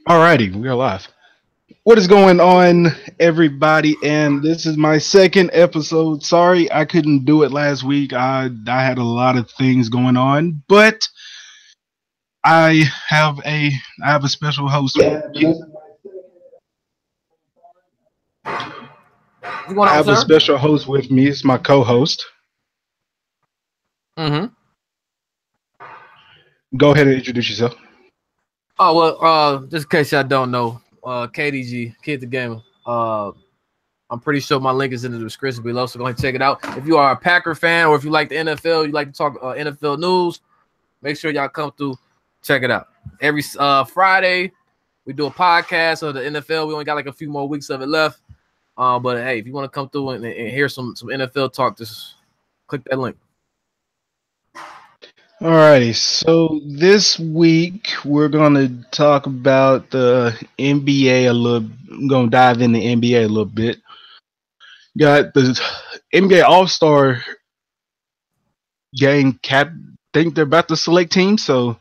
Alrighty, we are live. What is going on, everybody? And this is my second episode. Sorry, I couldn't do it last week. I had a lot of things going on, but I have a I have a special host. What's going I on, have a sir? special host with me. It's my co-host. Mm-hmm. Go ahead and introduce yourself. Oh well, just in case y'all don't know, KDG, Kid the Gamer. I'm pretty sure my link is in the description below, so go ahead and check it out. If you are a Packer fan or if you like the NFL, you like to talk NFL news, make sure y'all come through, check it out. Every Friday, we do a podcast of the NFL. We only got like a few more weeks of it left. But hey, if you want to come through and hear some NFL talk, just click that link. Alrighty, so this week we're gonna talk about the NBA a little. I'm gonna dive into NBA a little bit. Got the NBA All Star game cap. Think they're about to select teams, so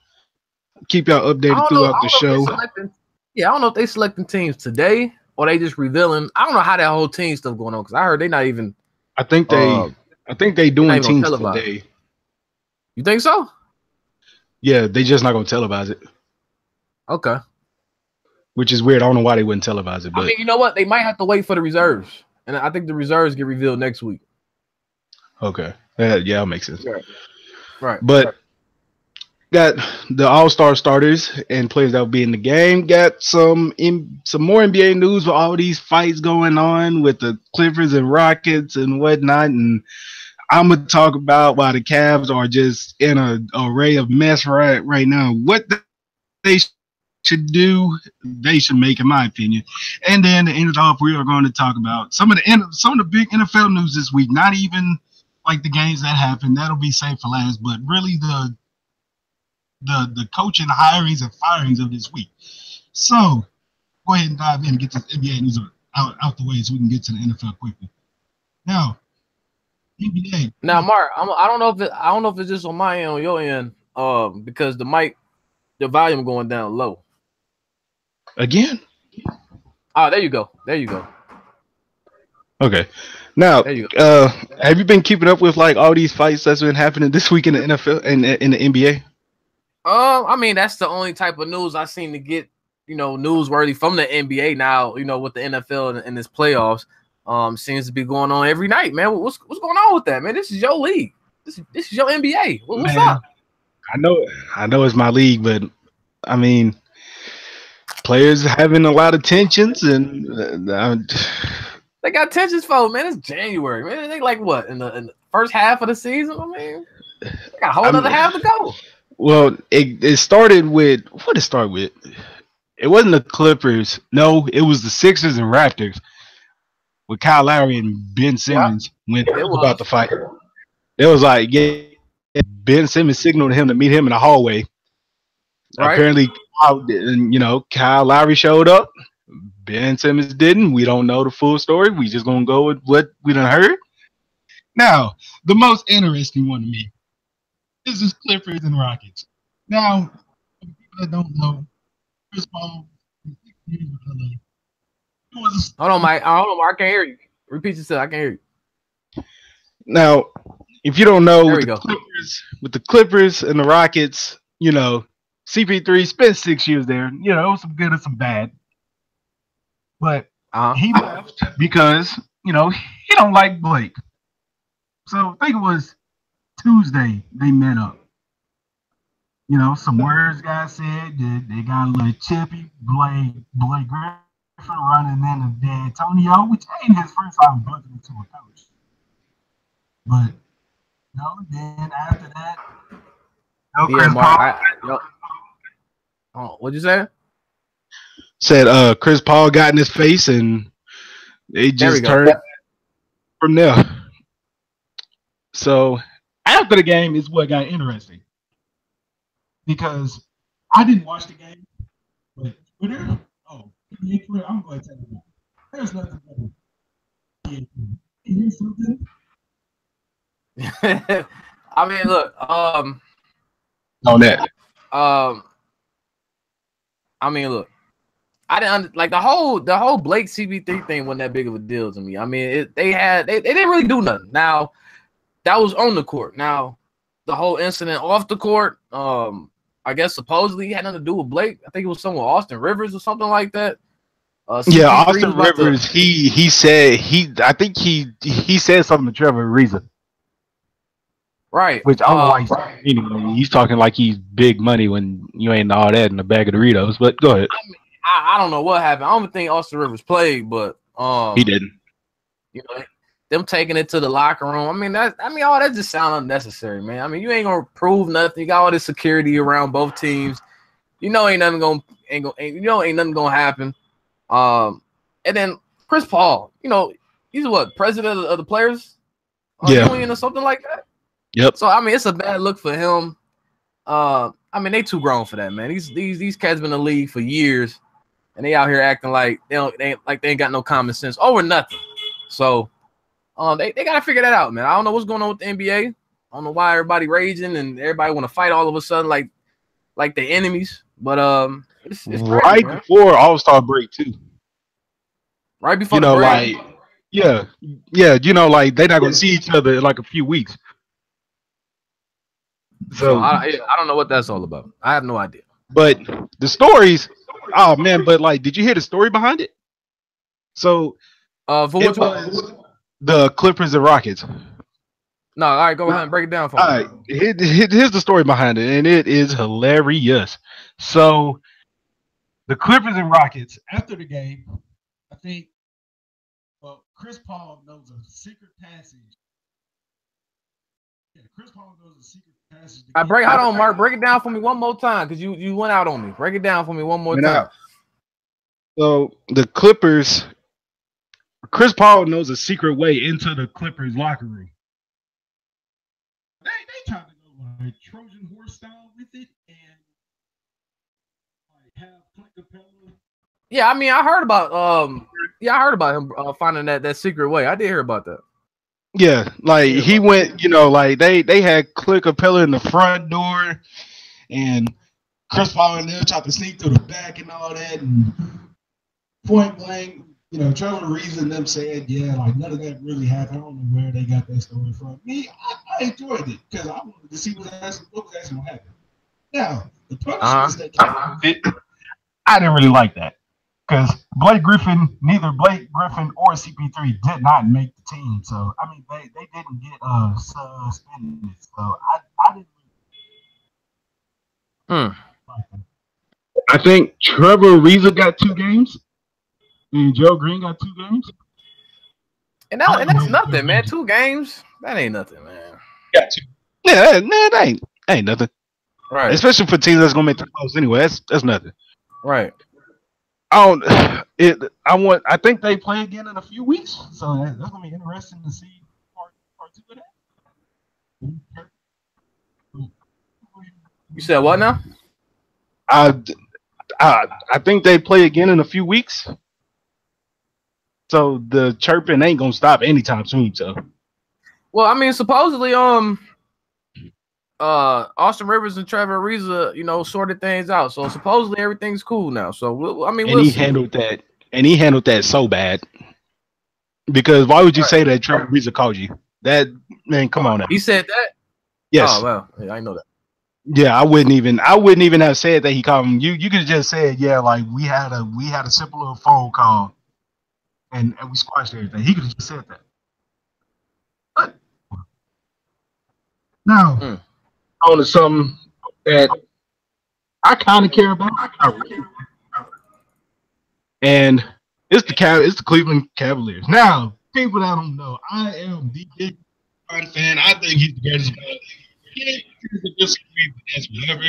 keep y'all I updated don't know. throughout I the don't know if they show. selecting. Yeah, I don't know if they selecting teams today or they just revealing. I don't know how that whole team stuff going on because I heard they not even. I think Uh, they they're not doing even gonna teams televise. today. You think so? Yeah, they just not gonna televise it, Okay. which is weird. I don't know why they wouldn't televise it, I but mean, you know what? They might have to wait for the reserves, and I think the reserves get revealed next week. okay, yeah, that makes sense. Right. Right. But got the All Star starters and players that will be in the game. Got some more NBA news with all these fights going on with the Clippers and Rockets and whatnot. And I'm gonna talk about why the Cavs are just in an array of mess right now. What they should do, they should make, in my opinion. And then to end it off, we are going to talk about some of the big NFL news this week. Not even like the games that happened. That'll be safe for last, but really the coaching hirings and firings of this week. So go ahead and dive in and get this NBA news out the way so we can get to the NFL quickly. Now, NBA. Now, Mark, I don't know if I don't know if it's just on my end or your end, because the volume going down low. Again? Oh, there you go. There you go. Okay. Now, There you go. have you been keeping up with like all these fights that's been happening this week in the NFL and in the NBA? I mean, that's the only type of news I seem to get, newsworthy from the NBA now, with the NFL and its playoffs. Seems to be going on every night, man. What's going on with that, man? This is your league. This is your NBA. What's Man, up? I know it's my league, but I mean, players having a lot of tensions and They got tensions for, man. It's January, man. They like what in the first half of the season? I mean, they got a whole I'm, other half to go. well, it started with what it started with. It wasn't the Clippers. No, it was the Sixers and Raptors with Kyle Lowry and Ben Yeah, Simmons when it it was about was to fight. It was like, yeah, Ben Simmons signaled him to meet him in the hallway. right. Apparently, Kyle Lowry showed up. Ben Simmons didn't. We don't know the full story. We just gonna go with what we done heard. Now, the most interesting one to me is this Clippers and Rockets. Now, for people that don't know, Chris Paul, Hold on, Mike. Hold on, Mark. I can't hear you. Repeat yourself. I can't hear you. now, if you don't know, There we go. With the Clippers and the Rockets, CP3 spent 6 years there. It was some good and some bad. But he left because, he don't like Blake. So I think it was Tuesday they met up. Some words got said. They got a little chippy. Blake Griffin running in the Antonio, which ain't his first time bumping into a coach. But then after that, Yeah, Chris Mark. Paul What'd you say? said Chris Paul got in his face and they just turned from there. So after the game is what got interesting because I didn't watch the game, but Twitter. Oh, I'm going to tell you that. There's nothing better. Here's something. I mean, look. On that. I mean, look. I didn't like the whole Blake CP3 thing wasn't that big of a deal to me. I mean, they didn't really do nothing. Now that was on the court. Now the whole incident off the court, I guess supposedly had nothing to do with Blake. I think it was someone Austin Rivers or something like that. Yeah, Austin Rivers. He said I think he said something to Trevor Ariza. Right. Which I don't know why he's talking anyway. He's talking like he's big money when you ain't all that in the bag of Doritos. But go ahead. I mean, I don't know what happened. I don't think Austin Rivers played, but he didn't. You know, them taking it to the locker room. I mean, all that just sounds unnecessary, man. I mean, you ain't gonna prove nothing. You got all this security around both teams. You know, ain't nothing gonna happen. And then Chris Paul, you know, he's what, president of the players union or something like that. Yep. So I mean, it's a bad look for him. I mean, they too grown for that, man. These cats been in the league for years, and they out here acting like they ain't got no common sense over nothing. So, they gotta figure that out, man. I don't know what's going on with the NBA. I don't know why everybody raging and everybody want to fight all of a sudden like the enemies. But it's right crazy, before All-Star break too. Right before the break. Like yeah, you know, like they're not gonna see each other in like a few weeks. So I don't know what that's all about. I have no idea. But the stories, oh man! But like, did you hear the story behind it? So, for which one? The Clippers and Rockets. No, all right, go ahead and break it down for me. All right, here's the story behind it, and it is hilarious. So, the Clippers and Rockets after the game, I think, Chris Paul knows a secret passage. Yeah, Chris Paul knows a secret passage. Hold on, Mark. Break it down for me one more time, because you went out on me. Break it down for me one more time. So the Clippers, Chris Paul knows a secret way into the Clippers locker room. They trying to go like Trojan horse style with it and like have Clint Capella. Yeah, I mean, I heard about him finding that secret way. I did hear about that. Yeah, like he went, you know, like they had Clint Capella in the front door, and Chris Paul and them tried to sneak through the back and all that, and point blank, you know, Trevor Ariza and them said, yeah, like none of that really happened. I don't know where they got that story from. Me, I enjoyed it because I wanted to see what was actually going to happen. Now, the punishments that came with it, I didn't really like that. Because neither Blake Griffin or CP3 did not make the team. So, I mean, they didn't get suspended. So, I didn't really like them. I think Trevor Ariza got 2 games. And Joe Green got 2 games. And that's nothing, man. 2 games? That ain't nothing, man. Got 2. Yeah, that ain't nothing. Right. Especially for teams that's going to make the playoffs anyway. That's nothing. Right. I think they play again in a few weeks, so that's gonna be interesting to see part 2 of that. You said what now? I think they play again in a few weeks, so the chirping ain't gonna stop anytime soon. So, well, I mean, supposedly, Austin Rivers and Trevor Ariza, you know, sorted things out. So supposedly everything's cool now. So we'll handled that, and he handled that so bad. Because why would you say that Trevor Ariza called you? That man, come on now. He said that? Yes. Oh well, yeah, I know that. Yeah, I wouldn't even have said that he called him. You could have just said, yeah, like we had a simple little phone call, and we squashed everything. He could have just said that. But now. On to something that I kind of care about, and it's the Cleveland Cavaliers. Now, people that don't know, I am the big fan. I think he's the greatest. Disagree with that, whatever.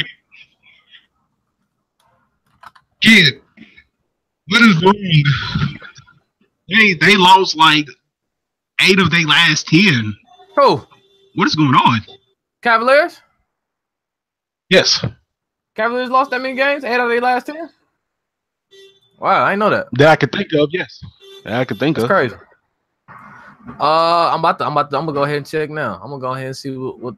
Kid, what is wrong? They lost like 8 of their last 10. Who? What is going on? Cavaliers? Yes. Cavaliers lost that many games? 8 out of their last 10? Wow, I didn't know that. That I could think of, yes. That I could think of. That's crazy. I'm gonna go ahead and check now. I'm gonna go ahead and see what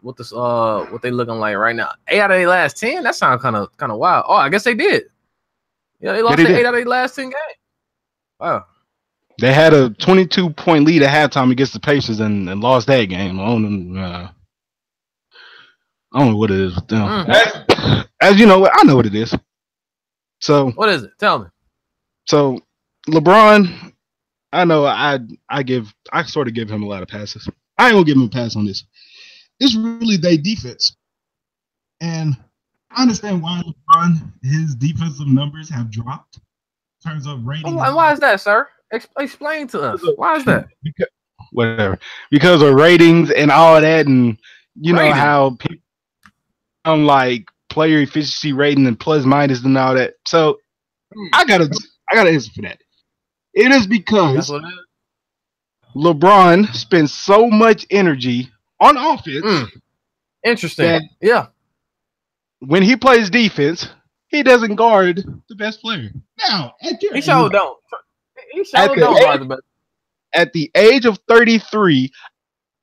they looking like right now. 8 out of their last 10? That sounds kind of wild. Oh, I guess they did. Yeah, they lost 8 out of their last 10 games. Wow. They had a 22-point lead at halftime against the Pacers and lost that game. I don't know what it is with them. As you know, I know what it is. So what is it? Tell me. So LeBron, I know I sort of give him a lot of passes. I ain't gonna give him a pass on this. It's really their defense. And I understand why LeBron, his defensive numbers have dropped in terms of rating. And why is that, sir? Explain to us. Why is that? Because of ratings and all that, and you know how people like player efficiency rating and plus minus and all that. So I gotta answer for that. It is because LeBron spends so much energy on offense. Interesting. Yeah. When he plays defense, he doesn't guard the best player. Now, he sure don't. He sure don't guard the best. At the age of 33,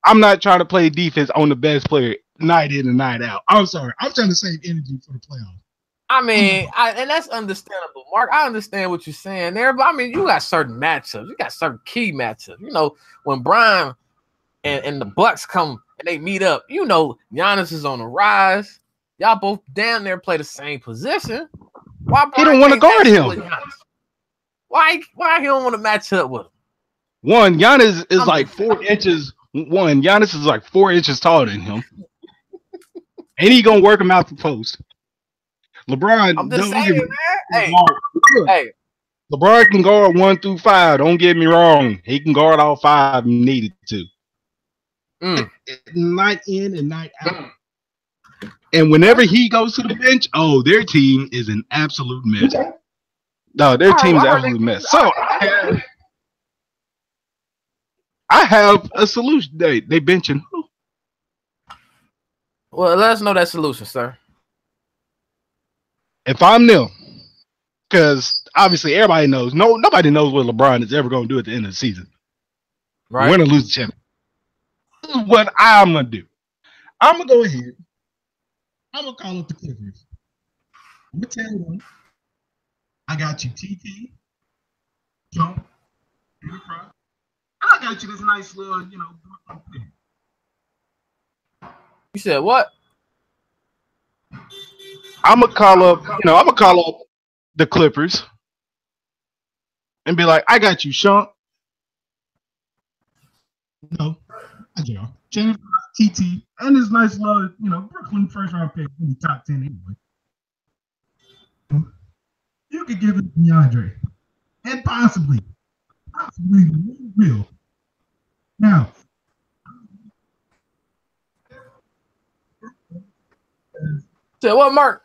I'm not trying to play defense on the best player night in and night out. I'm sorry. I'm trying to save energy for the playoffs. I mean, and that's understandable, Mark. I understand what you're saying there, but I mean, you got certain matchups. You got certain key matchups. You know, when Brian and the Bucks come and they meet up, you know, Giannis is on the rise. Y'all both down there play the same position. Why he don't want to guard him? Why he don't want to match up with him? One, Giannis is like 4 inches. Giannis is like 4 inches taller than him. And he gonna work him out the post. LeBron, I'm just saying, man. Hey, LeBron can guard 1 through 5. Don't get me wrong. He can guard all 5 if needed to. Night in and night out. And whenever he goes to the bench, their team is an absolute mess. No, their team is an absolute mess. So I have a solution. They benching who? Well, let us know that solution, sir. If I'm them, because obviously everybody knows, nobody knows what LeBron is ever going to do at the end of the season. Right. Win or lose the championship. This is what I'm going to do. I'm going to go ahead. I'm going to call up the Clippers. I'm going to tell them, I got you TT, Jump, and I got you this nice little, thing. You said what? I'm gonna call up the Clippers and be like, I got you, Sean. No, I got y'all. Jennifer, TT, and this nice little, Brooklyn first round pick in the top 10 anyway. You could give it to DeAndre. And possibly will. Now, so what, Mark?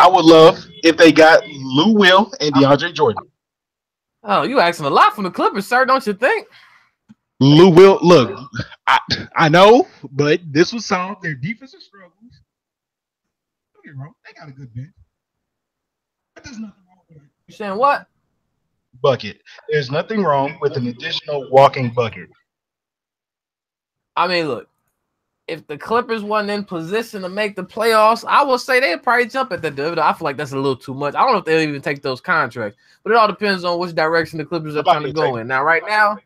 I would love if they got Lou Will and DeAndre Jordan. Oh, you asking a lot from the Clippers, sir, don't you think? Lou Will, look, I know, but this would solve their defensive struggles. Don't get me wrong, they got a good bench. But there's nothing wrong with it. You saying what? Bucket. There's nothing wrong with an additional walking bucket. I mean, look, if the Clippers wasn't in position to make the playoffs, I would say they'd probably jump at the Divisional. I feel like that's a little too much. I don't know if they'll even take those contracts, but it all depends on which direction the Clippers are trying to go in. Now, right now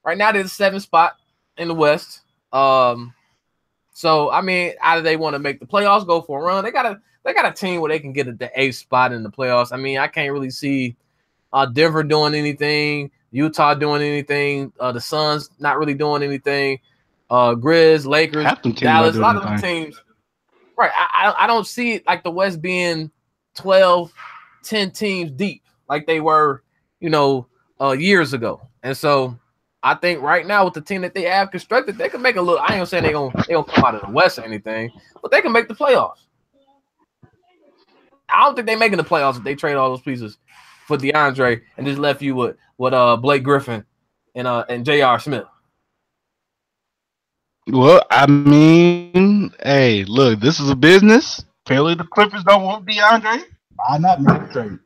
they're the 7th spot in the West. So I mean, either they want to make the playoffs, go for a run. They got a team where they can get at the 8th spot in the playoffs. I mean, I can't really see Denver doing anything, Utah doing anything, the Suns not really doing anything. Grizz, Lakers, Dallas, a lot of them teams. Right. I don't see it like the West being 12, 10 teams deep like they were, years ago. And so I think right now with the team that they have constructed, they can make a little. I ain't saying they gonna come out of the West or anything, but they can make the playoffs. I don't think they're making the playoffs if they trade all those pieces for DeAndre and just left you with Blake Griffin and J.R. Smith. Well, I mean, hey, look, this is a business. Apparently, the Clippers don't want DeAndre. Why not make a trade?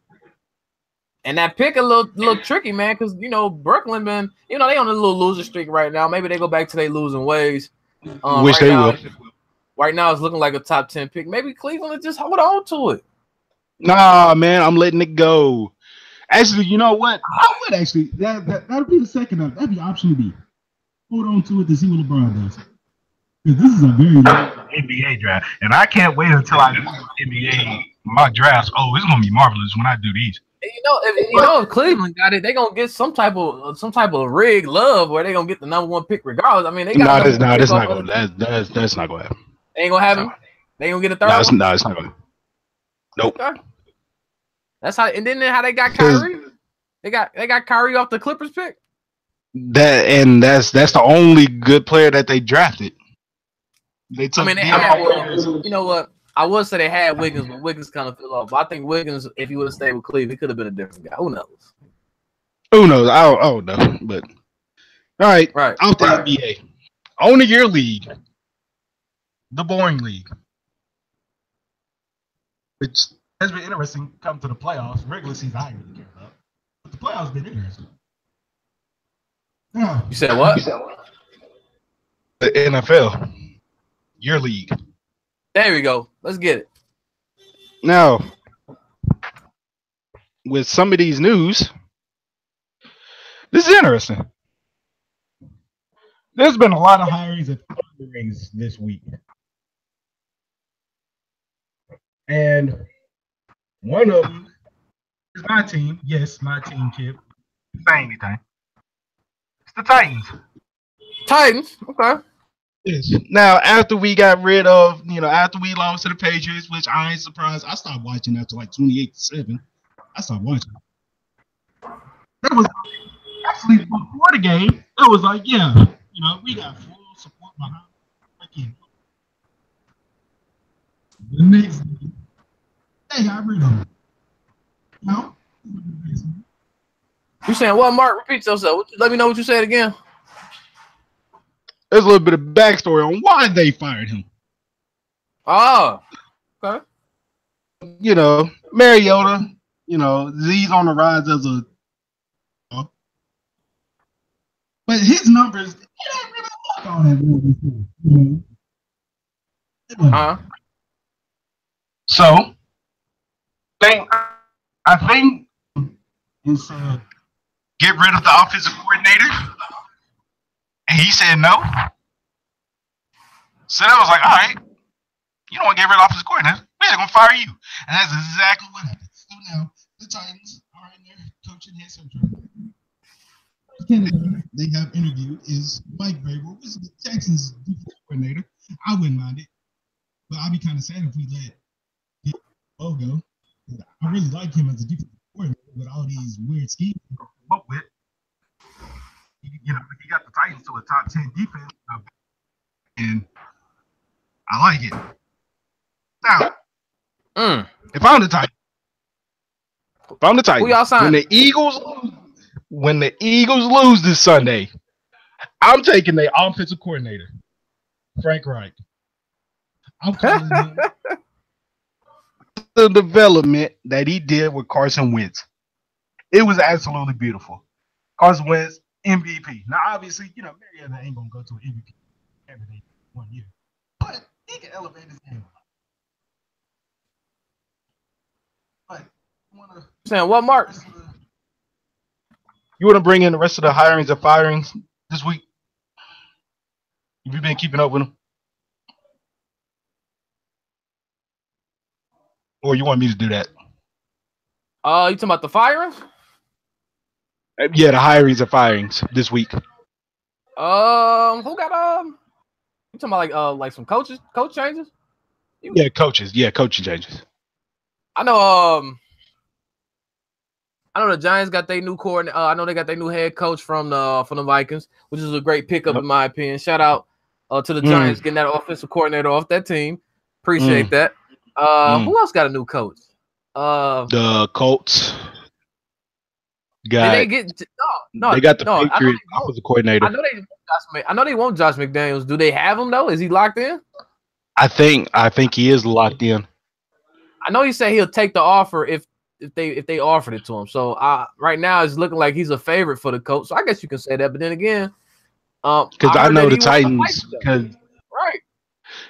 And that pick a little tricky, man, because Brooklyn been, they on a little loser streak right now. Maybe they go back to their losing ways. Wish right they now, will. Right now, it's looking like a top 10 pick. Maybe Cleveland will just hold on to it. Nah, man, I'm letting it go. Actually, you know what? I would actually that'll be the second up. That'd be option B. Hold on to it to see what LeBron does. Because this is a very long NBA draft, and I can't wait until I do NBA my drafts. Oh, it's gonna be marvelous when I do these. If Cleveland got it, they gonna get some type of rig love where they gonna get the #1 pick regardless. I mean, they got that's not gonna that's not gonna happen. They ain't gonna happen. They ain't gonna get a third. It's not gonna. Nope. Okay. That's how, and then how they got Kyrie. They got Kyrie off the Clippers pick. That's the only good player that they drafted. They took. You know what? I would say they had Wiggins, but Wiggins kind of fell off. But I think Wiggins, if he would have stayed with Cleveland, he could have been a different guy. Who knows? Who knows? I don't know. But all right. Out the NBA. Own your league. The boring league. Which has been interesting come to the playoffs. Regular season I didn't really care about. But the playoffs been interesting. You said what? The NFL. Your league. There we go. Let's get it. Now, with some of these news, this is interesting. There's been a lot of hirings and firings this week. And one of them is my team. Yes, my team, Kip. Say anything. It's the Titans. Titans? Okay. Yes. Now, after we got rid of, after we lost to the Patriots, which I ain't surprised, I stopped watching after like 28-7. I stopped watching. That was actually before the game. It was like, yeah, we got full support behind. The next day, they got rid of him. You saying what, Mark? Repeat yourself. Let me know what you said again. There's a little bit of backstory on why they fired him. Oh, okay. Mariota, Z's on the rise as a. But his numbers, it ain't really look all that well. So, I think he said, get rid of the offensive coordinator. And he said no. So that was like, all right, you don't want to get rid of offensive coordinator. We're going to fire you. And that's exactly what happened. So now, the Titans are in their coaching head central. The candidate they have interviewed is Mike Vrabel, which is the Texans' defensive coordinator. I wouldn't mind it. But I'd be kind of sad if we let Logo. I really like him as a defensive coordinator with all these weird schemes he come up with. He got the Titans to a top 10 defense, and I like it. Now, if I'm the Titans, when the Eagles lose this Sunday, I'm taking their offensive coordinator, Frank Reich. I'm calling him the development that he did with Carson Wentz. It was absolutely beautiful. Carson Wentz, MVP. Now, obviously, Mariota ain't gonna go to an MVP every day 1 year, but he can elevate his game. But saying what, Mark? You want to bring in the rest of the hirings and firings this week? Have you been keeping up with them? Or you want me to do that? You talking about the firings? Yeah, the hirings and firings this week. Who got you talking about like some coach changes? Yeah, coaches. Yeah, coaching changes. I know the Giants got their new coordinator. I know they got their new head coach from the Vikings, which is a great pickup in my opinion. Shout out to the Giants getting that offensive coordinator off that team. Appreciate that. Who else got a new coach? The Colts. They got the Patriots offensive coordinator. I know they want Josh McDaniels. Do they have him though? Is he locked in? I think he is locked in. I know he said he'll take the offer if they offered it to him. So right now it's looking like he's a favorite for the coach. So I guess you can say that. But then again, because I know the Titans. Right.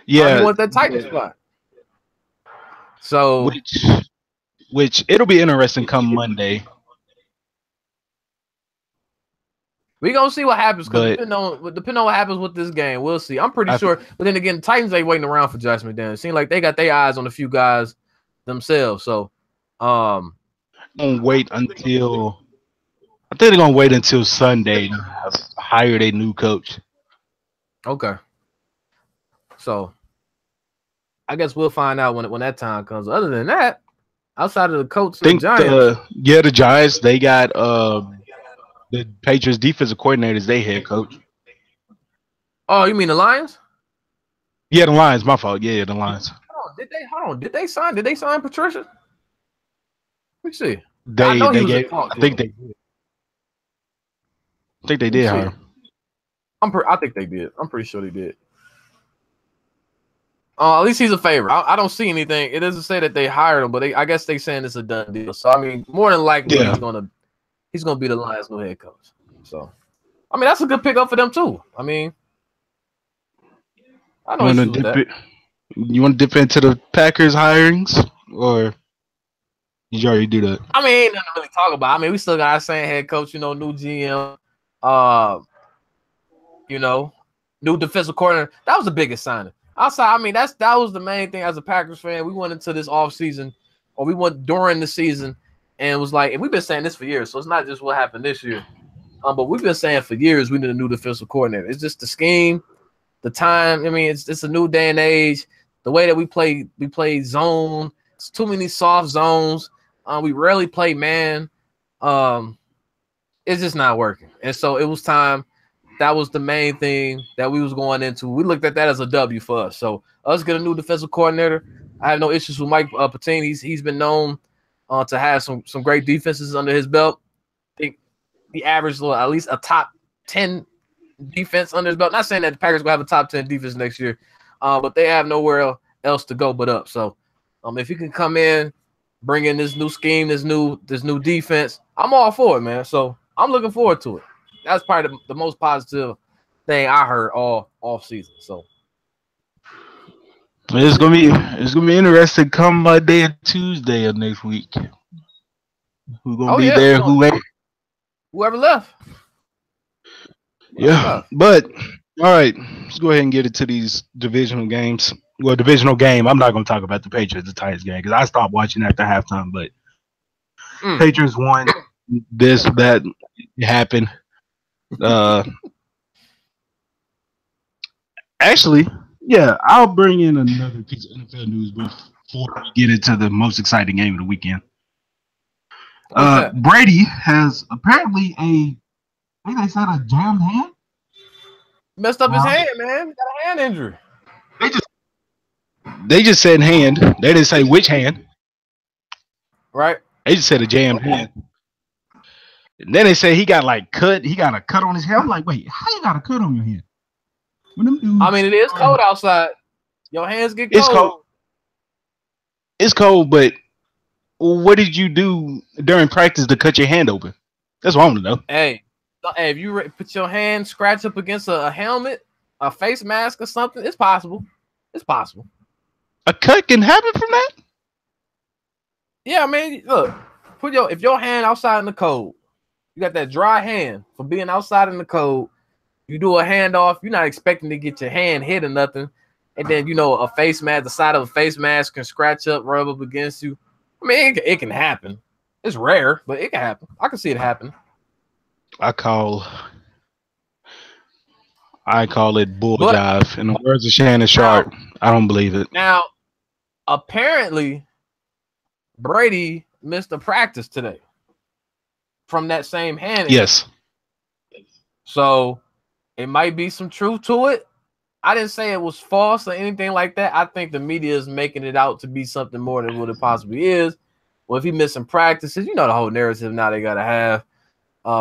Yeah. He wants that Titan spot. So which it'll be interesting come Monday. We gonna see what happens because But depending on what happens with this game, we'll see. I'm pretty sure, but then again, the Titans ain't waiting around for Josh McDaniels. It seems like they got their eyes on a few guys themselves. So, gonna wait until I think they're gonna wait until Sunday to hire their new coach. Okay. So, I guess we'll find out when that time comes. Other than that, outside of the Colts and the Giants, the Giants they got the Patriots defensive coordinator is their head coach. Oh, you mean the Lions? Yeah, the Lions. My fault. Yeah, the Lions. Did they sign Patricia? Let me see. I think they did hire him. I think they did. I'm pretty sure they did. At least he's a favorite. I don't see anything. It doesn't say that they hired him, but I guess they saying it's a done deal. So I mean, more than likely he's gonna be the Lions' new head coach. So I mean, that's a good pickup for them too. I mean, I know you want to dip into the Packers hirings, or did you already do that? I mean, ain't nothing to really talk about. I mean, we still got our same head coach, new GM, new defensive coordinator. That was the biggest signing. Outside, I mean, that was the main thing as a Packers fan. We went into this offseason, or we went during the season, and it was like, and we've been saying this for years, so it's not just what happened this year. But we've been saying for years we need a new defensive coordinator. It's just the scheme, the time. I mean, it's a new day and age. The way that we play zone. It's too many soft zones. We rarely play man. It's just not working. And so it was time. That was the main thing that we was going into. We looked at that as a W for us. So us get a new defensive coordinator. I have no issues with Mike Patini. He's been known to have some great defenses under his belt. I think he averaged at least a top 10 defense under his belt. Not saying that the Packers will have a top 10 defense next year, but they have nowhere else to go but up. So if you can come in, bring in this new scheme, this new defense, I'm all for it, man. So I'm looking forward to it. That's probably the most positive thing I heard all season. So it's gonna be interesting come Monday and Tuesday of next week. Who's gonna be there? Whoever left. But all right, let's go ahead and get into these divisional games. Well, divisional game. I'm not gonna talk about the Patriots the Titans game because I stopped watching after halftime. But Patriots won. That happened. Actually, yeah, I'll bring in another piece of NFL news before we get into the most exciting game of the weekend. Brady has apparently I think they said a jammed hand. Messed up his hand, man. He got a hand injury. They just said hand. They didn't say which hand. Right. They just said a jammed hand. And then they say he got cut. He got a cut on his hand. I'm like, wait, how you got a cut on your hand? I mean, it is cold outside. Your hands get cold. It's cold, but what did you do during practice to cut your hand open? That's what I want to know. Hey, if you put your hand scratch up against a helmet, a face mask or something, it's possible. It's possible. A cut can happen from that? Yeah, I mean, look, if your hand outside in the cold, you got that dry hand from being outside in the cold, you do a handoff, you're not expecting to get your hand hit or nothing. And then, a face mask, the side of a face mask can scratch up, rub up against you. I mean, it can happen. It's rare, but it can happen. I can see it happen. I call it bull jive. In the words of Shannon Sharp, I don't believe it. Now, apparently, Brady missed a practice today from that same hand. Yes. So it might be some truth to it. I didn't say it was false or anything like that. I think the media is making it out to be something more than what it possibly is. Well, if he missing practices, the whole narrative now they gotta have.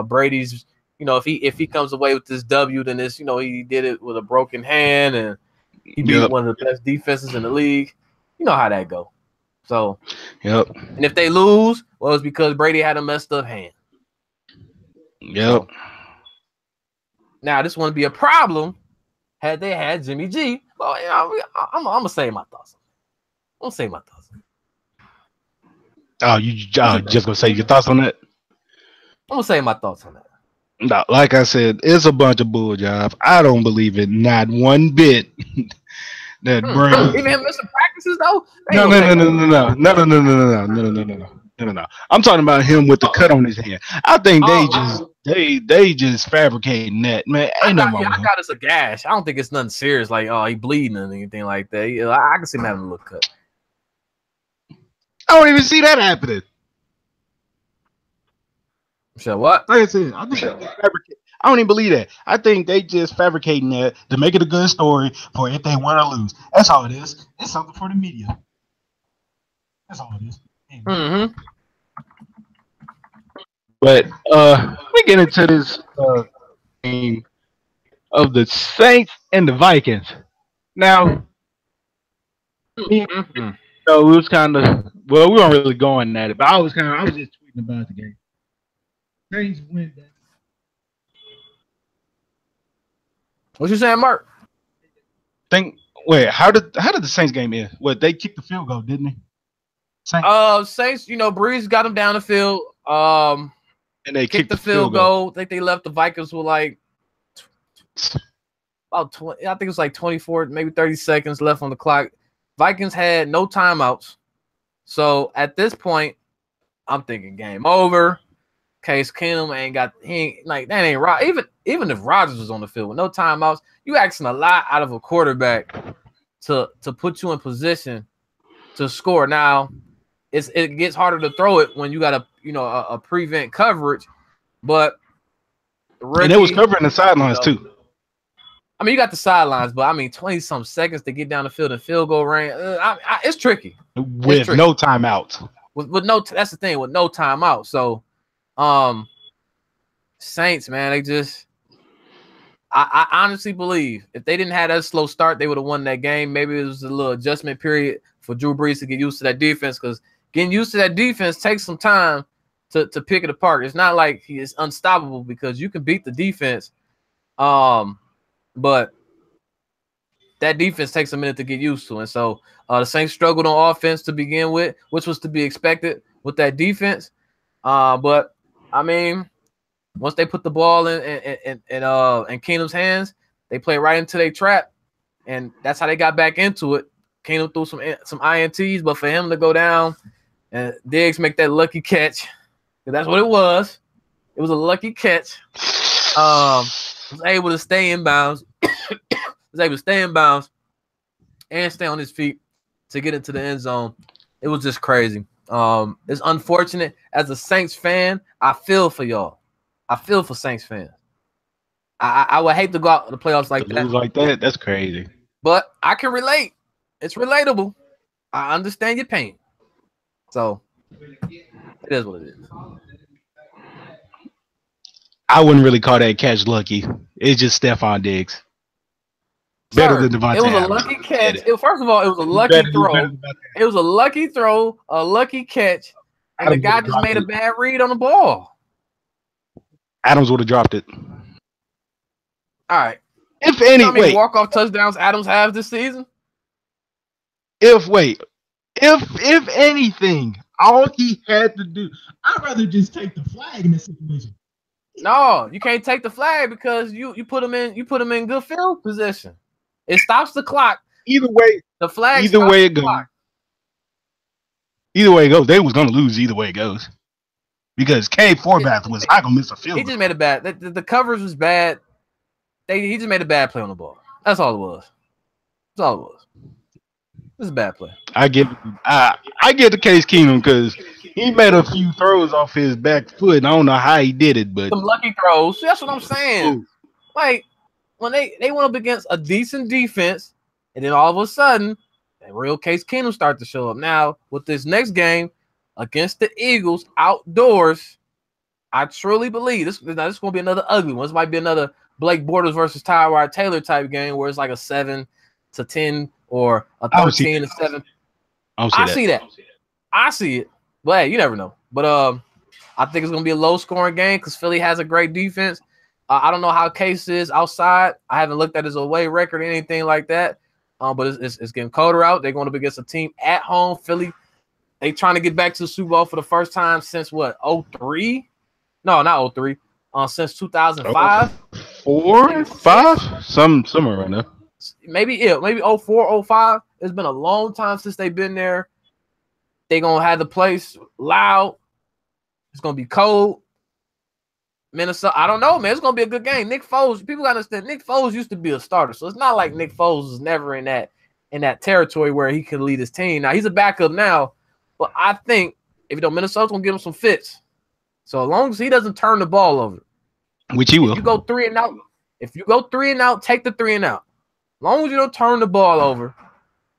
Brady's, if he comes away with this W, then this, he did it with a broken hand and he beat one of the best defenses in the league. You know how that go. So, and if they lose, well, it's because Brady had a messed up hand. So, now, this wouldn't be a problem had they had Jimmy G. Well, I'm going to say my thoughts. Oh, you just gonna say your thoughts on that? I'm gonna say my thoughts on that. No, like I said, it's a bunch of bull jobs. I don't believe it, not one bit. That Brady. Even him missing practices though. No. I'm talking about him with the cut on his hand. I think they just fabricating that, man. Ain't no wrong with I him. got us a gash. I don't think it's nothing serious, like he bleeding or anything like that. Yeah, I can see him having a little cut. I don't even see that happening. So what? Like I said, I think they fabricate. I don't even believe that. I think they just fabricating that to make it a good story for if they win or lose. That's all it is. It's something for the media. That's all it is. Mm-hmm. But we get into this game of the Saints and the Vikings. Now, Mm-hmm. so it was kind of we weren't really going at it, but I was just tweeting about the game. Saints went that. What you saying, Mark? Wait, how did the Saints game end? What, they kicked the field goal, didn't they? Saints, Breeze got them down the field. And they kicked the field goal. I think they left the Vikings with like about 20. I think it was like 24, maybe 30 seconds left on the clock. Vikings had no timeouts. So at this point, I'm thinking game over. Case Keenum that ain't right. Even if Rodgers was on the field with no timeouts, you asking a lot out of a quarterback to put you in position to score. Now, it gets harder to throw it when you got a prevent coverage, but and it was covering the sidelines too. I mean, you got the sidelines, but 20-some seconds to get down the field and field goal range. It's tricky with no timeouts. With no, that's the thing, with no timeout. So, Saints, man, they just. I honestly believe if they didn't have that slow start, they would have won that game. Maybe it was a little adjustment period for Drew Brees to get used to that defense, because getting used to that defense takes some time to pick it apart. It's not like he is unstoppable, because you can beat the defense, but that defense takes a minute to get used to. And so the Saints struggled on offense to begin with, which was to be expected with that defense. But once they put the ball in Keenum's hands, they play right into their trap, and that's how they got back into it. Keenum threw some INTs, but for him to go down and Diggs make that lucky catch, that's what it was. It was a lucky catch. Was able to stay in bounds. And stay on his feet to get into the end zone. It was just crazy. It's unfortunate. As a Saints fan, I feel for y'all. I feel for Saints fans. I would hate to go out to the playoffs like that. Lose like that, that's crazy. But I can relate. It's relatable. I understand your pain. So it is what it is. I wouldn't really call that catch lucky. It's just Stephon Diggs. Better than Devontae. It was a lucky catch. First of all, it was a lucky throw. It was a lucky throw, a lucky catch, and the guy just made a bad read on the ball. Adams would have dropped it. All right. If any walk-off touchdowns Adams has this season? If anything, all he had to do, I'd rather just take the flag in this situation. No, you can't take the flag because you put him in good field position. It stops the clock. Either way, the flag. Either way it goes. Either way it goes, they was gonna lose. Either way it goes, because K Forbath was not gonna miss a field. He just made a bad. The coverage was bad. He just made a bad play on the ball. That's all it was. That's all it was. It was a bad play. I get the Case Keenum because he made a few throws off his back foot. And I don't know how he did it, but some lucky throws. That's what I'm saying. Ooh. Like when they went up against a decent defense, and then all of a sudden, that real Case Keenum started to show up. Now with this next game against the Eagles outdoors, I truly believe this is going to be another ugly one. This might be another Blake Bortles versus Tyrod Taylor type game where it's like a 7-10 or a 13-7. I see that. I see it. But hey, you never know. But I think it's going to be a low-scoring game because Philly has a great defense. I don't know how Case is outside. I haven't looked at his away record or anything like that. But it's getting colder out. They're going up against a team at home. Philly They trying to get back to the Super Bowl for the first time since what? 03? No, not 03. Since 2005. 4, 5, somewhere right now. Maybe 04, 05. It's been a long time since they've been there. They gonna have the place loud. It's gonna be cold. Minnesota, I don't know, man. It's gonna be a good game. Nick Foles, people gotta understand. Nick Foles used to be a starter, so it's not like Nick Foles is never in that territory where he can lead his team. Now he's a backup now, but I think if Minnesota's gonna give him some fits. So as long as he doesn't turn the ball over, which he will. If you go 3 and out, take the 3 and out. As long as you don't turn the ball over,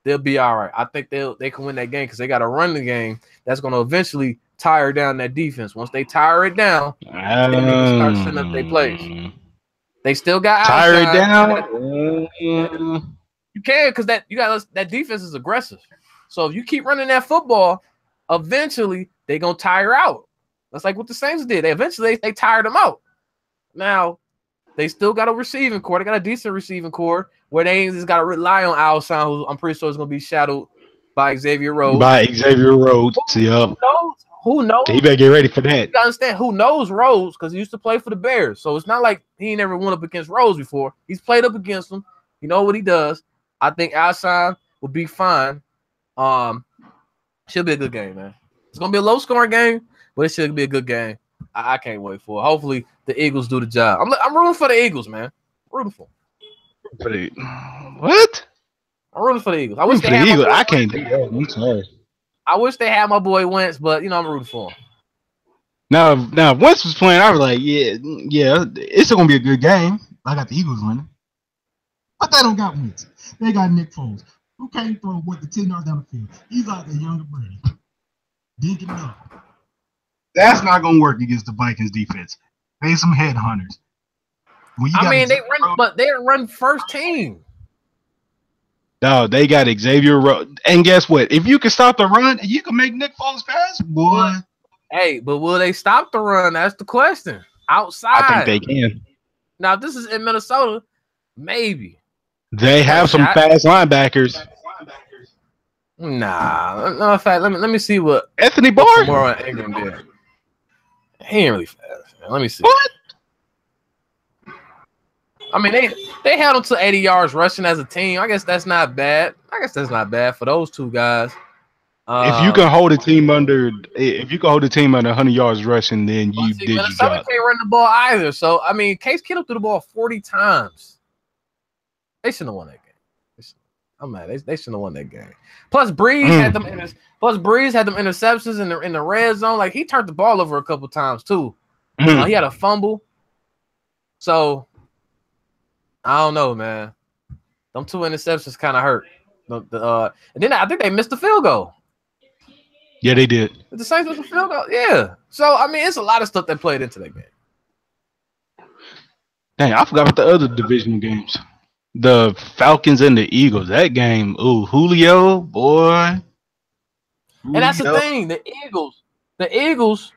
they'll be all right. I think they can win that game because they got to run the game. That's going to eventually tire down that defense. Once they tire it down, then they can start setting up their plays. They still got tire it down. You can because that defense is aggressive. So if you keep running that football, eventually they're gonna tire out. That's like what the Saints did. They tired them out. Now they still got a receiving core. They got a decent receiving core where they ain't just got to rely on Alshon, who I'm pretty sure is gonna be shadowed by Xavier Rhodes. Who knows? He better get ready for that. You gotta understand who knows Rhodes because he used to play for the Bears. So it's not like he ain't never went up against Rhodes before. He's played up against him. You know what he does. I think Alshon will be fine. Should be a good game, man. It's gonna be a low scoring game, but it should be a good game. I can't wait for it. Hopefully the Eagles do the job. I'm rooting for the Eagles, man. Rooting for them. What? I'm rooting for the Eagles. I wish they had I can't do that. I'm sorry. I wish they had my boy Wentz, but I'm rooting for him. Now, if Wentz was playing, I was like, yeah, it's still gonna be a good game. I got the Eagles winning, but they don't got Wentz. They got Nick Foles, who can't throw the 10 yards down the field. He's like the younger Brady, dinking it up. That's not gonna work against the Vikings defense. They some headhunters. They run first team. No, they got Xavier Rhodes. And guess what? If you can stop the run, you can make Nick Foles pass, boy. Hey, but will they stop the run? That's the question. Outside. I think they can. Now, if this is in Minnesota, maybe. They have some fast linebackers. Nah. No, in fact, let me see what Anthony Barr. Kamara Ingram did. He ain't really fast, man. Let me see. What? I mean, they held him to 80 yards rushing as a team. I guess that's not bad. For those two guys. If you can hold a team under 100 yards rushing, then you did your job. Minnesota can't run the ball either. So I mean, Case Keenum threw the ball 40 times. They shouldn't have won that game. I'm mad. They shouldn't have won that game. Plus, Breeze had them interceptions in the red zone. Like he turned the ball over a couple times too. He had a fumble. So. I don't know, man. Them 2 interceptions kind of hurt. And then I think they missed the field goal. Yeah, they did. The Saints missed the field goal. Yeah. So I mean, it's a lot of stuff that played into that game. Dang, I forgot about the other divisional games. The Falcons and the Eagles. That game, Julio, boy. And that's the thing. The Eagles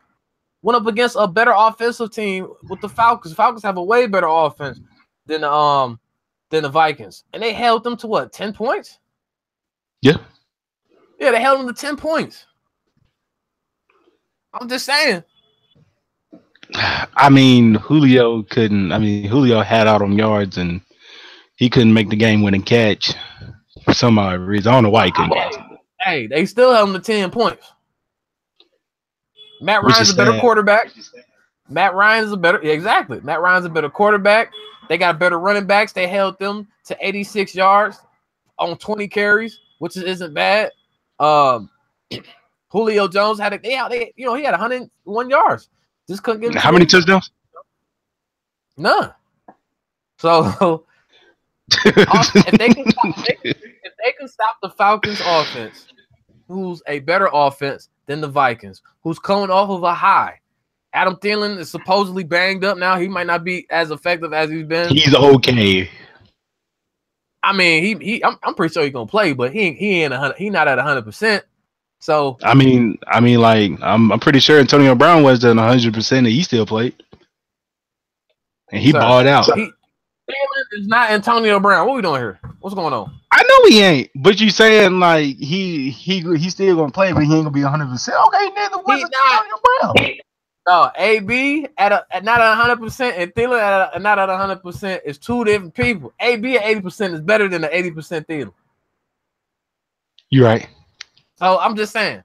went up against a better offensive team with the Falcons. The Falcons have a way better offense than the Vikings. And they held them to what, 10 points? Yeah. Yeah, they held them to 10 points. I'm just saying. I mean, Julio had out on yards and he couldn't make the game-winning catch for some odd reason. I don't know why he couldn't. Hey, they still held them to 10 points. Matt Ryan's a better quarterback. Matt Ryan's a better quarterback. They got better running backs. They held them to 86 yards on 20 carries, which isn't bad. Julio Jones he had 101 yards. Just couldn't get how many touchdowns? None. So if they can stop the Falcons offense, who's a better offense than the Vikings, who's coming off of a high. Adam Thielen is supposedly banged up now. He might not be as effective as he's been. He's okay. I mean, I'm pretty sure he's gonna play, but he not at 100%. So I mean, like I'm pretty sure Antonio Brown was at 100% and he still played, and he balled out. Thielen is not Antonio Brown. What we doing here? What's going on? I know he ain't, but you saying like he's still gonna play, but he ain't gonna be 100%. Okay, neither was Antonio Brown. No, AB at not at 100% and Thielen at not at 100% is two different people. AB at 80% is better than the 80% Thielen. You're right. So I'm just saying.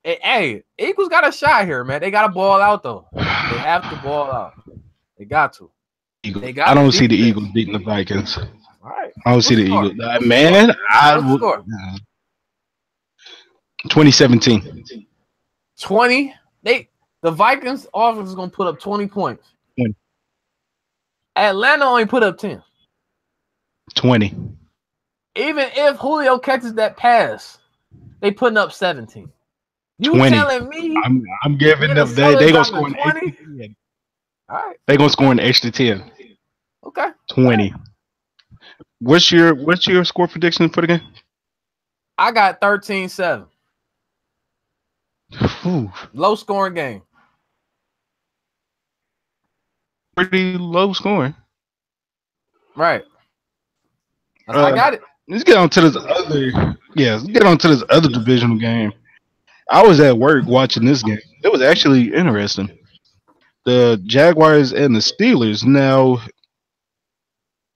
Hey, Eagles got a shot here, man. They got to ball out though. They have to ball out. They got to. I don't see the Eagles beating the Vikings. All right. I don't see the Eagles. Man, I would. 2017. 20. The Vikings offense is gonna put up 20 points. 20. Atlanta only put up 10. 20. Even if Julio catches that pass, they putting up 17. You 20. telling me I'm giving them they gonna score an 20? All right. They gonna score an extra 10. Okay. 20. What's your score prediction for the game? I got 13-7. Low scoring game. Pretty low scoring. Right. I got it. Let's get on to this other divisional game. I was at work watching this game. It was actually interesting. The Jaguars and the Steelers. Now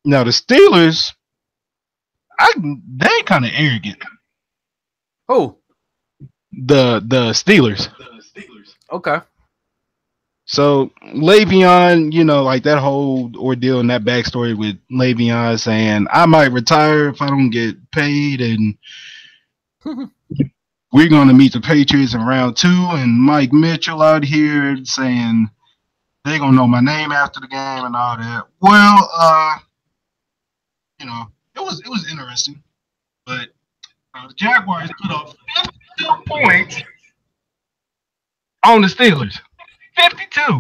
the Steelers, they kind of arrogant. Who? The Steelers. Okay. So Le'Veon, like that whole ordeal and that backstory with Le'Veon saying, I might retire if I don't get paid, and we're going to meet the Patriots in round 2, and Mike Mitchell out here saying they're going to know my name after the game and all that. Well, it was interesting, but the Jaguars put up 52 points on the Steelers. 52.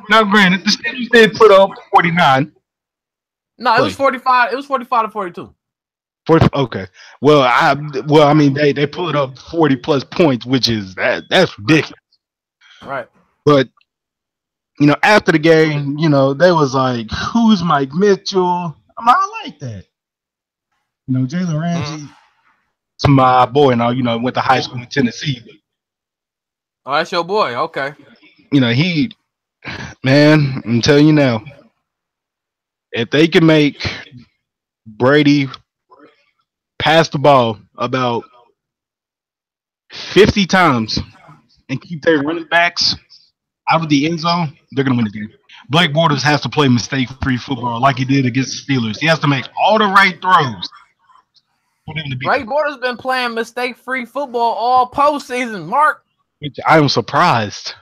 Now, granted, the Steelers did put up 49. No, it was 45. It was 45 to 42. 40, okay. Well, I mean, they put up 40 plus points, which is that's ridiculous. Right. But after the game, they was like, "Who's Mike Mitchell?" I like that. Jalen Ramsey, it's my boy, and went to high school in Tennessee. Oh, that's your boy. Okay. Man, I'm telling you now, if they can make Brady pass the ball about 50 times and keep their running backs out of the end zone, they're going to win the game. Blake Bortles has to play mistake-free football like he did against the Steelers. He has to make all the right throws for them to beat Blake Bortles been playing mistake-free football all postseason, Mark. Which I am surprised.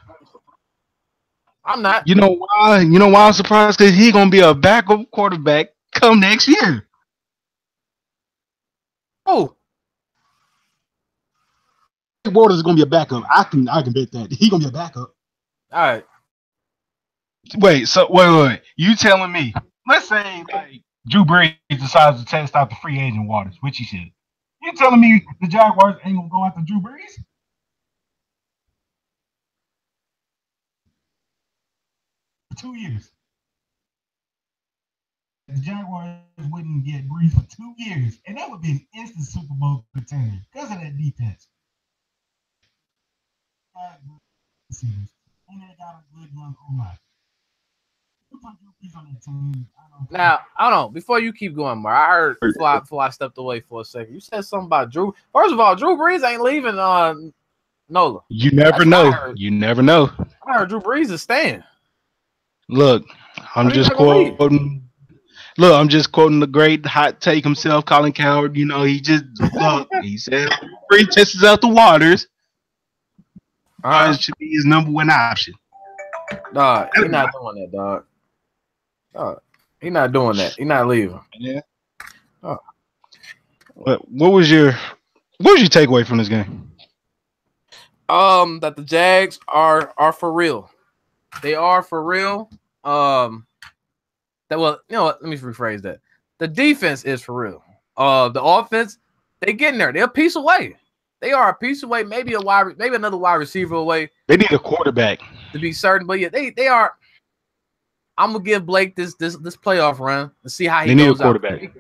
I'm not. You know why? I'm surprised? Because he's going to be a backup quarterback come next year. Oh. Bortles is going to be a backup. I can bet that. He's going to be a backup. All right. Wait. You telling me, let's say like Drew Brees decides to test out the free agent waters, which he should. You telling me the Jaguars ain't going to go after Drew Brees? For 2 years. The Jaguars wouldn't get Brees for 2 years, and that would be an instant Super Bowl contender because of that defense. And they got a good young O-line. Now, I don't know. Before you keep going, Mark, I heard before I stepped away for a second, you said something about Drew. First of all, Drew Brees ain't leaving NOLA. You never know. You never know. I heard Drew Brees is staying. Look, I'm just quoting. Look, I'm just quoting the great hot take himself, Colin Cowherd. He just he said Brees tests out the waters. Should be his number one option. Dog, he's not doing that, dog. He's not doing that. He's not leaving. Yeah. What was your takeaway from this game? That the Jags are for real. They are for real. Let me rephrase that. The defense is for real. The offense, they getting there. They're a piece away. They are a piece away. Maybe another wide receiver away. They need a quarterback to be certain, but yeah, they are. I'm gonna give Blake this playoff run and see how he They need a goes out. quarterback.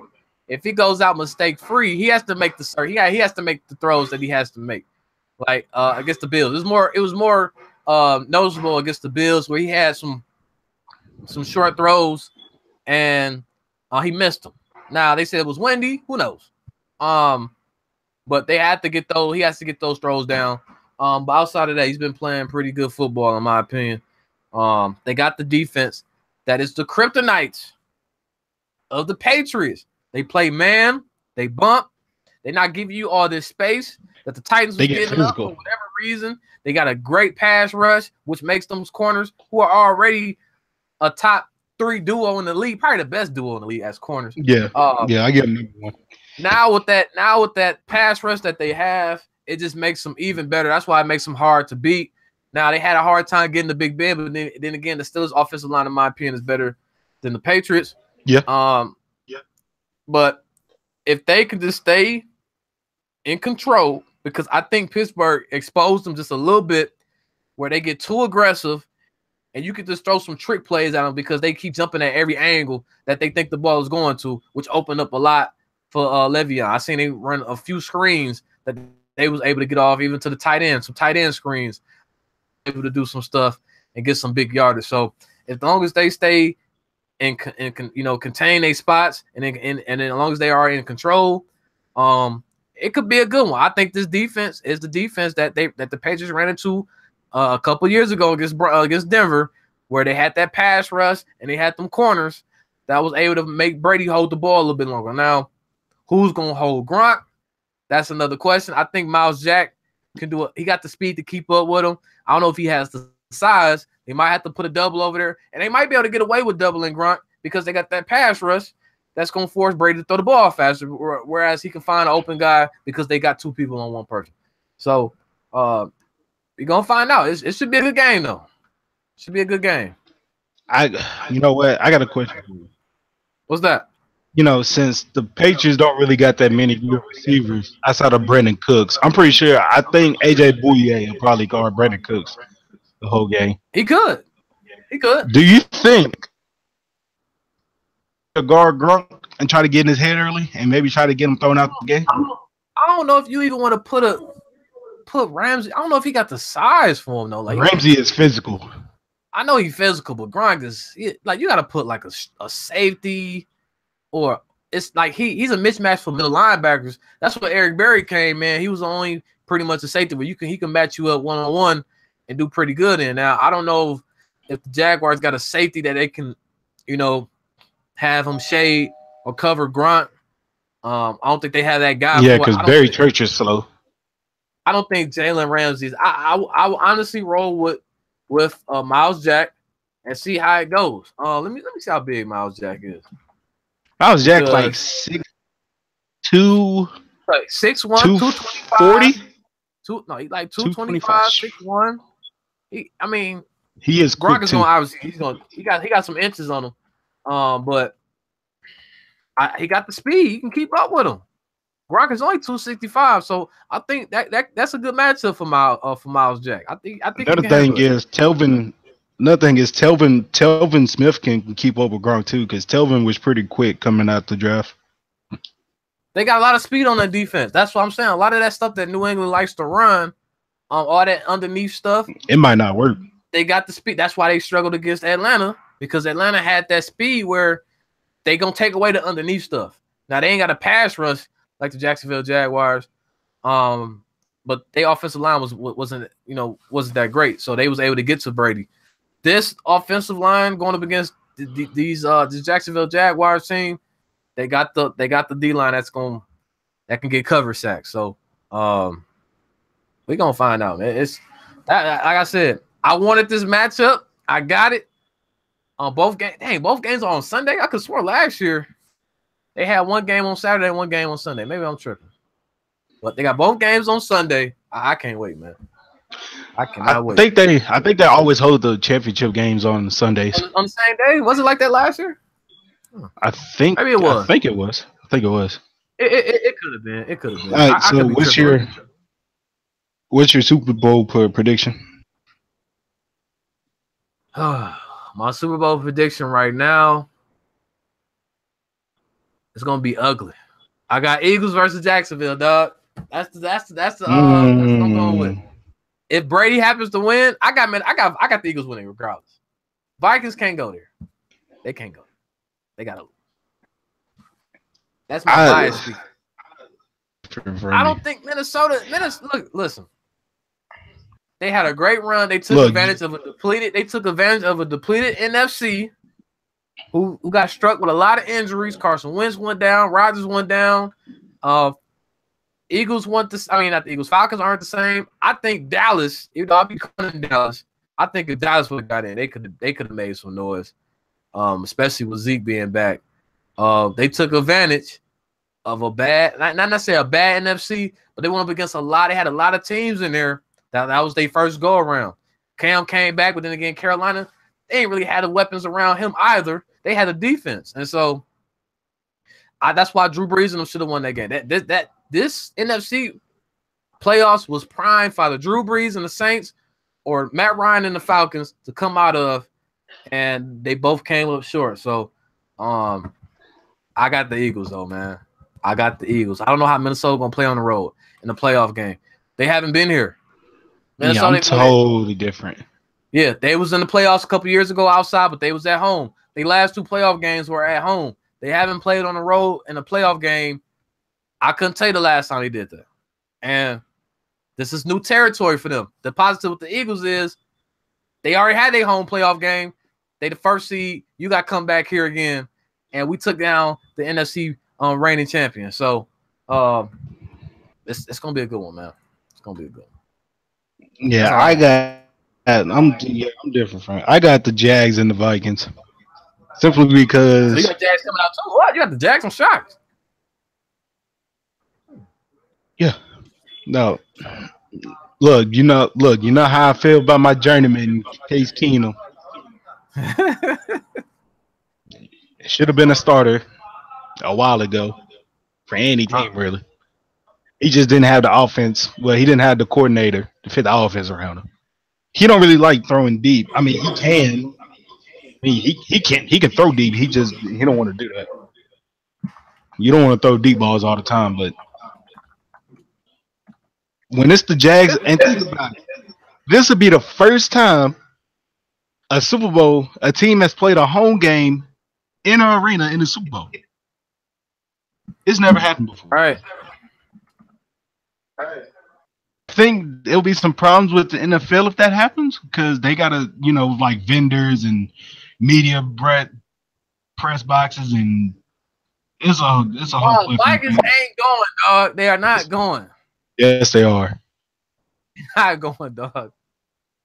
If he goes out mistake free, he has to make he has to make the throws that he has to make. Like against the Bills, it was more noticeable against the Bills where he had some short throws and he missed them. Now they said it was windy. Who knows? But they had to get those. He has to get those throws down. But outside of that, he's been playing pretty good football in my opinion. They got the defense that is the kryptonite of the Patriots. They play man. They bump. They're not giving you all this space that the Titans was giving up for whatever reason. They got a great pass rush, which makes them corners who are already a top 3 duo in the league, probably the best duo in the league as corners. Yeah, I get number one. Now with that pass rush that they have, it just makes them even better. That's why it makes them hard to beat. Now they had a hard time getting the Big Ben, but then again, the Steelers' offensive line, in my opinion, is better than the Patriots. Yeah. But if they can just stay in control, because I think Pittsburgh exposed them just a little bit, where they get too aggressive, and you can just throw some trick plays at them because they keep jumping at every angle that they think the ball is going to, which opened up a lot for Le'Veon. I seen they run a few screens that they was able to get off, even to the tight end, some tight end screens, able to do some stuff and get some big yardage. So as long as they stay and contain their spots, and then as long as they are in control, it could be a good one. I think this defense is the defense that the Patriots ran into a couple years ago against Denver, where they had that pass rush and they had them corners that was able to make Brady hold the ball a little bit longer. Now, who's gonna hold Gronk? That's another question. I think Miles Jack can do it. He got the speed to keep up with him. I don't know if he has the size. They might have to put a double over there, and they might be able to get away with doubling Gronk because they got that pass rush that's going to force Brady to throw the ball faster, whereas he can find an open guy because they got 2 people on 1 person. So we're going to find out. It should be a good game, though. It should be a good game. You know what? I got a question for you. What's that? Since the Patriots don't really got that many good receivers outside of Brandon Cooks, I'm pretty sure I think AJ Bouye will probably guard Brandon Cooks the whole game. He could. Do you think he'll guard Gronk and try to get in his head early and maybe try to get him thrown out the game? I don't know if you even want to put Ramsey. I don't know if he got the size for him though. Like Ramsey is physical. I know he's physical, but Gronk is like you got to put like a safety. Or it's like he's a mismatch for middle linebackers. That's what Eric Berry came, man. He was only pretty much a safety where he can match you up 1-on-1 and do pretty good in. Now I don't know if the Jaguars got a safety that they can, have him shade or cover Gronk. I don't think they have that guy. Yeah, because Barry Church is slow. I don't think Jalen Ramsey's. I will honestly roll with Miles Jack and see how it goes. Let me see how big Miles Jack is. Miles Jack like 6'2", like 6'1", 240. No, he's like 225, 6'1". He is Gronk is going obviously he got some inches on him. But he got the speed. You can keep up with him. Gronk is only 265, so I think that's a good matchup for Miles Jack. I think Another thing is Telvin Smith can keep up with Gronk too, because Telvin was pretty quick coming out the draft. They got a lot of speed on their defense. That's what I'm saying. A lot of that stuff that New England likes to run, all that underneath stuff, it might not work. They got the speed. That's why they struggled against Atlanta, because Atlanta had that speed where they gonna take away the underneath stuff. Now they ain't got a pass rush like the Jacksonville Jaguars, but their offensive line wasn't that great, so they was able to get to Brady. This offensive line going up against the Jacksonville Jaguars team, they got the D line that can get cover sacks. So we're gonna find out, man. It's like I said, I wanted this matchup. I got it on both games. Dang, both games are on Sunday. I could swear last year they had one game on Saturday and one game on Sunday. Maybe I'm tripping, but they got both games on Sunday. I can't wait, man. I cannot wait. I think they always hold the championship games on Sundays. On the same day? Was it like that last year? I think maybe it was. I think it was. It could have been. It could have been. All right. So what's your Super Bowl prediction? My Super Bowl prediction right now is gonna be ugly. I got Eagles versus Jacksonville, dog. That's what I'm going with. If Brady happens to win, I got the Eagles winning regardless. Vikings can't go there. They can't go. They gotta lose. That's my bias speaking. I don't think Minnesota. Look, listen. They had a great run. They took advantage of a depleted NFC who got struck with a lot of injuries. Carson Wentz went down. Rodgers went down. Eagles not the Eagles. Falcons aren't the same. I think Dallas, even though I'll be calling Dallas, I think if Dallas would have got in, they could have made some noise. Especially with Zeke being back. They took advantage of a bad, not necessarily a bad NFC, but they went up against they had a lot of teams in there. That was their first go around. Cam came back, but then again, Carolina, they ain't really had the weapons around him either. They had a defense. And so that's why Drew Brees and them should have won that game. This NFC playoffs was primed for the Drew Brees and the Saints or Matt Ryan and the Falcons to come out of, and they both came up short. So I got the Eagles, though, man. I got the Eagles. I don't know how Minnesota going to play on the road in the playoff game. They haven't been here. Minnesota, I'm totally different. Yeah, they was in the playoffs a couple years ago outside, but they was at home. The last 2 playoff games were at home. They haven't played on the road in a playoff game. I couldn't tell you the last time they did that. And this is new territory for them. The positive with the Eagles is they already had their home playoff game. They the first seed. You got to come back here again. And we took down the NFC reigning champion. So it's going to be a good one, man. It's going to be a good one. Yeah, I'm different from I got the Jags and the Vikings. Simply because so you got Jags coming out too. What? You got the Jags on shots. Yeah. No. Look, you know how I feel about my journeyman, Case Keenum. It should have been a starter a while ago for any team, really. He just didn't have the offense. Well, he didn't have the coordinator to fit the offense around him. He don't really like throwing deep. I mean, he can. He can throw deep. He don't want to do that. You don't want to throw deep balls all the time, but when it's the Jags, and think about it, this would be the first time a Super Bowl, a team has played a home game in an arena in the Super Bowl. It's never happened before. All right. I think there'll be some problems with the NFL if that happens because they gotta, like vendors and media press boxes, and it's a whole. Vikings ain't going, dog. They are not going. Yes, they are. Not going, dog.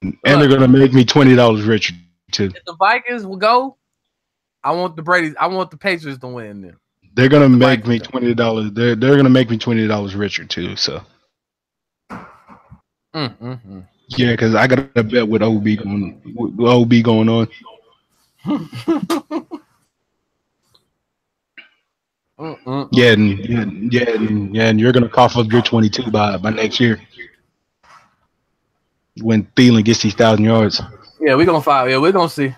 And they're gonna make me $20 richer too. If the Vikings will go, I want the Patriots to win then. They're gonna make me $20. They're gonna make me $20 richer too. So. Yeah, because I got a bet with OB going on. Yeah, and you're gonna cough up your 22 by next year when Thielen gets these 1,000 yards. Yeah, we're gonna find. Yeah, we're gonna see.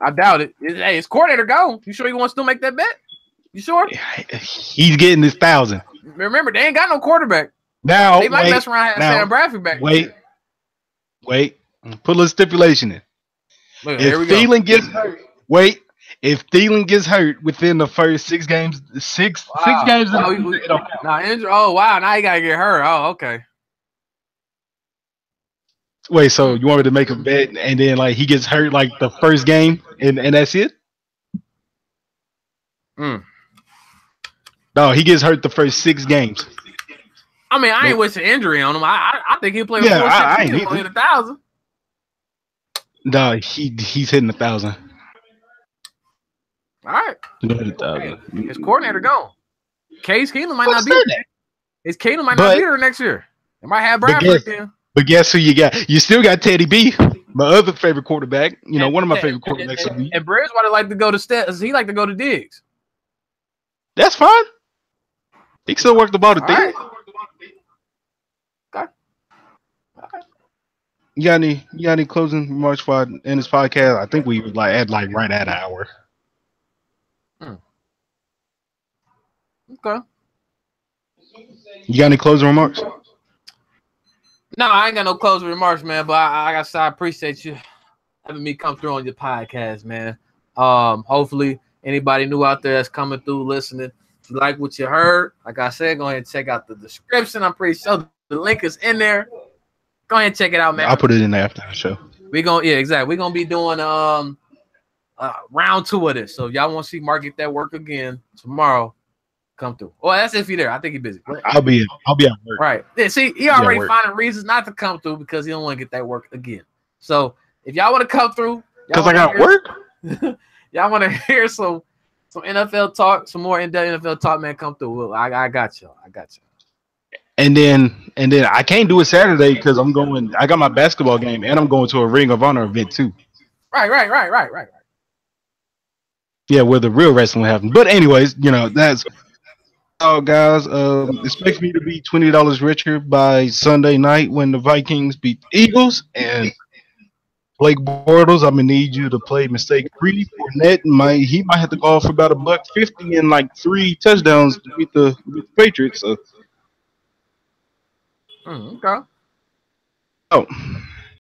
I doubt it. Hey, his coordinator gone. You sure you want to still make that bet? You sure? He's getting his 1,000. Remember, they ain't got no quarterback. Now they might mess around and have Sam Bradford back. Wait. Put a little stipulation in. Look, if Thielen gets hurt, if Thielen gets hurt within the first 6 games, six games. Now he gotta get hurt. Oh, okay. Wait, so you want me to make a bet and then like he gets hurt like the first game and that's it? No, he gets hurt the first 6 games. I mean, I ain't wishing injury on him. I think he'll play with 1,000. No, he's hitting 1,000. All right. His coordinator gone. Case Keenum might not be there. His Keenum might not be there next year. They might have Bradford then. But guess who you got? You still got Teddy B, my other favorite quarterback. One of my favorite quarterbacks. And Bridgewater like to go to Stats. He like to go to Diggs. That's fine. He can still work the ball to Diggs. Okay. You got any closing remarks for in this podcast? I think we like at like right at an hour. Okay. You got any closing remarks? No, I ain't got no closing remarks, man. But I appreciate you having me come through on your podcast, man. Hopefully anybody new out there that's coming through listening, if you like what you heard, like I said, go ahead and check out the description. I'm pretty sure the link is in there. Go ahead and check it out, man. I'll put it in there after the show. Exactly. We're gonna be doing round 2 of this. So if y'all want to see Mark get that work again tomorrow, come through. Well, that's if he's there. I think he's busy. I'll be at work. Right. Yeah, see, he already finding reasons not to come through because he don't want to get that work again. So if y'all want to come through, because I got work. Y'all want to hear some NFL talk, some more in-depth NFL talk, man, come through. Well, I got you. And then I can't do it Saturday because I got my basketball game and I'm going to a Ring of Honor event too. Right. Yeah, where the real wrestling happens. But anyways, that's all, guys. Expect me to be $20 richer by Sunday night when the Vikings beat the Eagles. And Blake Bortles, I'm gonna need you to play mistake free. Fournette he might have to go for about $150 and like 3 touchdowns to beat the Patriots. So. Okay. Oh.